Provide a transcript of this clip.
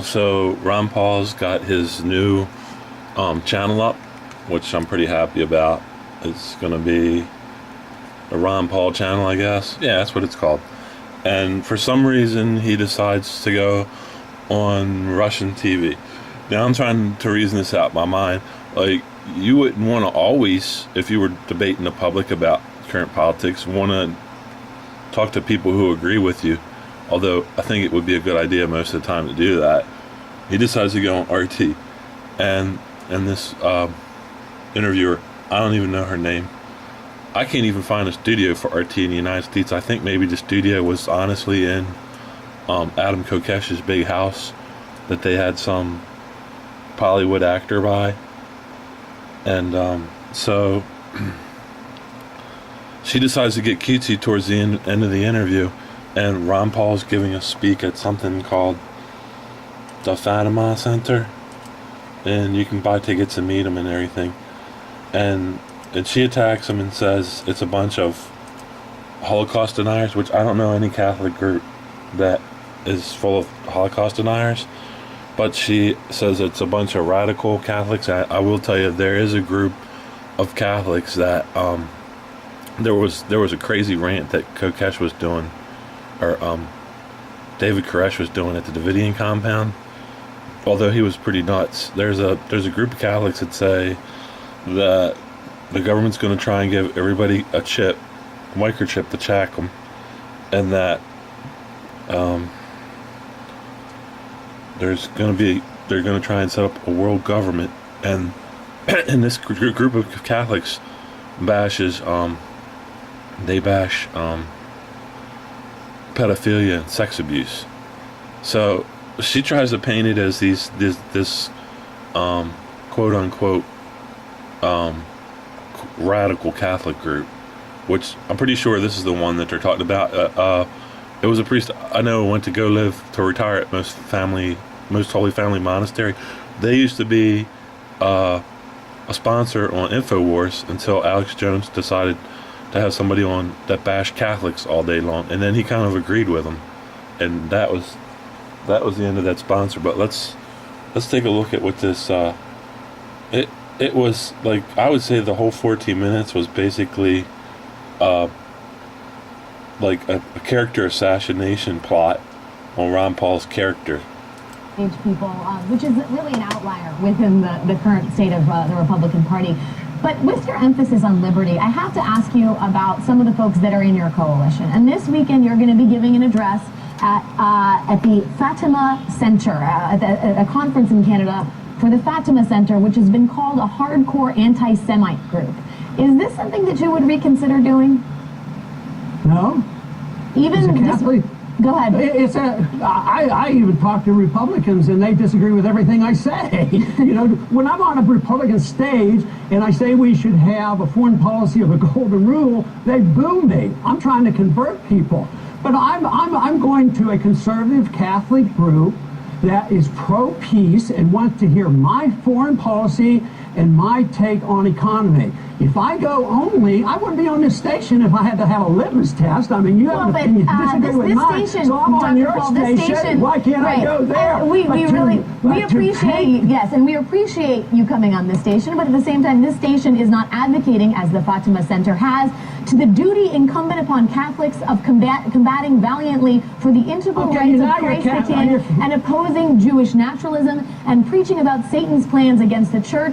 So Ron Paul's got his new channel up, which I'm pretty happy about. It's going to be the Ron Paul channel, I guess. Yeah, that's what it's called. And for some reason, he decides to go on Russian TV. Now I'm trying to reason this out in my mind. Like, you wouldn't want to always, if you were debating the public about current politics, want to talk to people who agree with you. Although I think it would be a good idea most of the time to do that. He decides to go on RT. And this interviewer, I don't even know her name. I can't even find a studio for RT in the United States. I think maybe the studio was honestly in Adam Kokesh's big house that they had some Hollywood actor by. And so she decides to get cutesy towards the end of the interview, and Ron Paul's giving a speak at something called the Fatima Center, and you can buy tickets and meet him and everything. And she attacks him and says it's a bunch of Holocaust deniers, which I don't know any Catholic group that is full of Holocaust deniers. But she says it's a bunch of radical Catholics. I will tell you, there is a group of Catholics that there was a crazy rant that Kokesh was doing, or David Koresh was doing at the Davidian compound. Although he was pretty nuts, there's a group of Catholics that say that the government's going to try and give everybody a microchip to track them, and that they're going to try and set up a world government, and this group of Catholics bashes pedophilia and sex abuse. So she tries to paint it as this quote unquote radical Catholic group, which I'm pretty sure this is the one that they're talking about. It was a priest I know went to retire at Most Holy Family Monastery. They used to be a sponsor on InfoWars until Alex Jones decided to have somebody on that bashed Catholics all day long, and then he kind of agreed with them, and that was the end of that sponsor. But let's take a look at what this it was like. I would say the whole 14 minutes was basically like a character assassination plot on Ron Paul's character. People, which is really an outlier within the current state of the Republican Party. But with your emphasis on liberty, I have to ask you about some of the folks that are in your coalition. And this weekend, you're going to be giving an address at the Fatima Center, at a conference in Canada for the Fatima Center, which has been called a hardcore anti-Semite group. Is this something that you would reconsider doing? No. Even Catholic. Go ahead. I even talk to Republicans and they disagree with everything I say. You know, when I'm on a Republican stage and I say we should have a foreign policy of a golden rule, they boo me. I'm trying to convert people. But I'm going to a conservative Catholic group that is pro-peace and wants to hear my foreign policy and my take on economy. If I go only, I wouldn't be on this station if I had to have a litmus test. I mean, you have an opinion, disagree with mine, station, so I'm on your station. Why can't I go there? We appreciate, yes, and we appreciate you coming on this station, but at the same time, this station is not advocating, as the Fatima Center has, to the duty incumbent upon Catholics of combating valiantly for the integral rights of Christ the King and opposing Jewish naturalism and preaching about Satan's plans against the church.